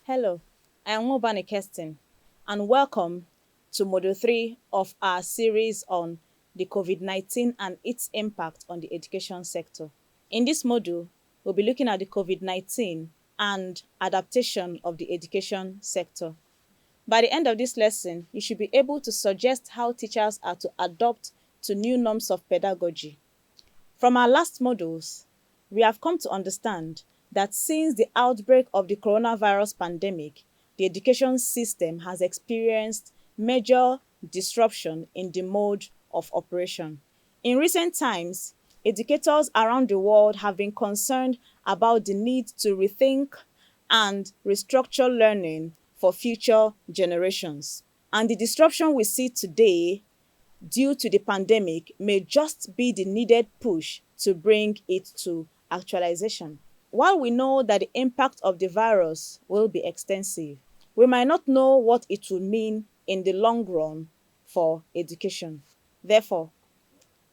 Hello, I am Mobani Kestin, and welcome to Module 3 of our series on the COVID-19 and its impact on the education sector. In this module, we'll be looking at the COVID-19 and adaptation of the education sector. By the end of this lesson, you should be able to suggest how teachers are to adapt to new norms of pedagogy. From our last modules, we have come to understand that since the outbreak of the coronavirus pandemic, the education system has experienced major disruption in the mode of operation. In recent times, educators around the world have been concerned about the need to rethink and restructure learning for future generations. And the disruption we see today due to the pandemic may just be the needed push to bring it to actualization. While we know that the impact of the virus will be extensive, we might not know what it will mean in the long run for education. Therefore,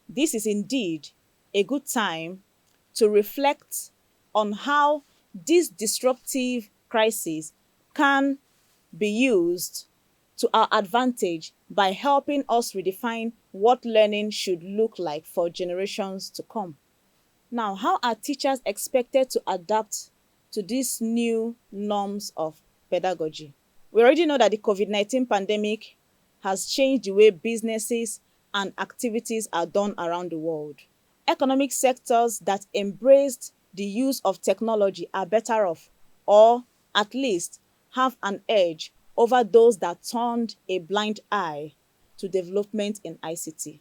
this is indeed a good time to reflect on how this disruptive crisis can be used to our advantage by helping us redefine what learning should look like for generations to come. Now, how are teachers expected to adapt to these new norms of pedagogy? We already know that the COVID-19 pandemic has changed the way businesses and activities are done around the world. Economic sectors that embraced the use of technology are better off, or at least have an edge over those that turned a blind eye to development in ICT.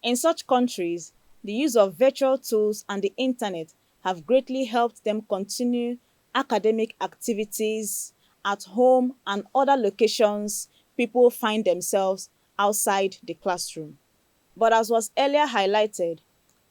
In such countries, the use of virtual tools and the internet have greatly helped them continue academic activities at home and other locations people find themselves outside the classroom. But as was earlier highlighted,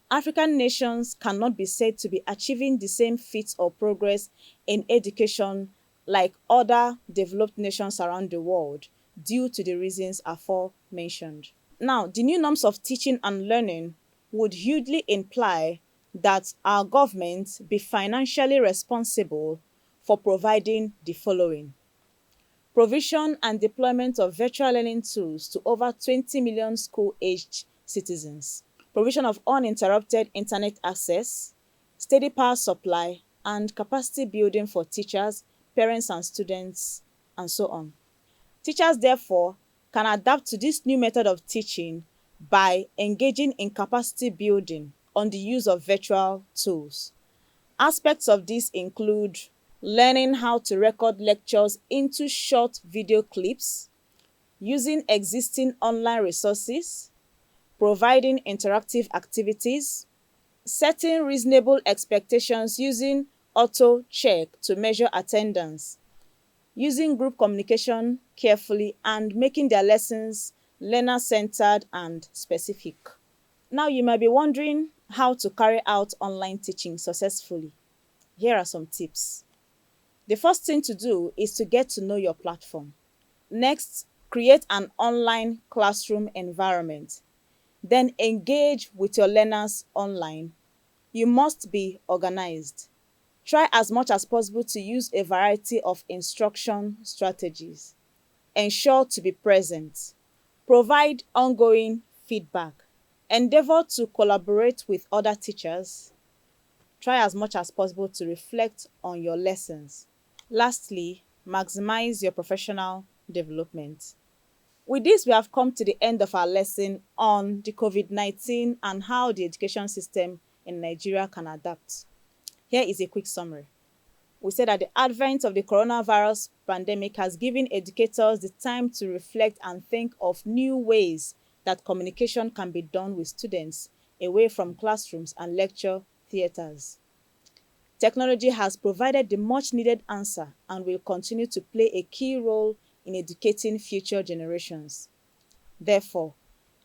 African nations cannot be said to be achieving the same feats or progress in education like other developed nations around the world due to the reasons aforementioned. Now, the new norms of teaching and learning would hugely imply that our government be financially responsible for providing the following: provision and deployment of virtual learning tools to over 20 million school-aged citizens, provision of uninterrupted internet access, steady power supply, and capacity building for teachers, parents and students, and so on. Teachers, therefore, can adapt to this new method of teaching by engaging in capacity building on the use of virtual tools. Aspects of this include learning how to record lectures into short video clips, using existing online resources, providing interactive activities, setting reasonable expectations using auto check to measure attendance, using group communication carefully, and making their lessons learner-centered and specific. Now you might be wondering how to carry out online teaching successfully. Here are some tips. The first thing to do is to get to know your platform. Next, create an online classroom environment. Then engage with your learners online. You must be organized. Try as much as possible to use a variety of instruction strategies. Ensure to be present. Provide ongoing feedback. Endeavor to collaborate with other teachers. Try as much as possible to reflect on your lessons. Lastly, maximize your professional development. With this, we have come to the end of our lesson on the COVID-19 and how the education system in Nigeria can adapt. Here is a quick summary. We said that the advent of the coronavirus pandemic has given educators the time to reflect and think of new ways that communication can be done with students away from classrooms and lecture theatres. Technology has provided the much needed answer and will continue to play a key role in educating future generations. Therefore,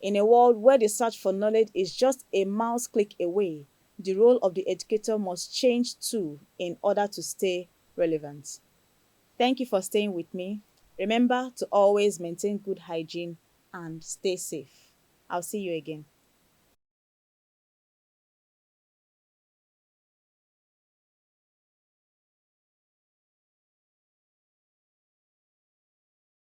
in a world where the search for knowledge is just a mouse click away, the role of the educator must change too in order to stay relevant. Thank you for staying with me. Remember to always maintain good hygiene and stay safe. I'll see you again.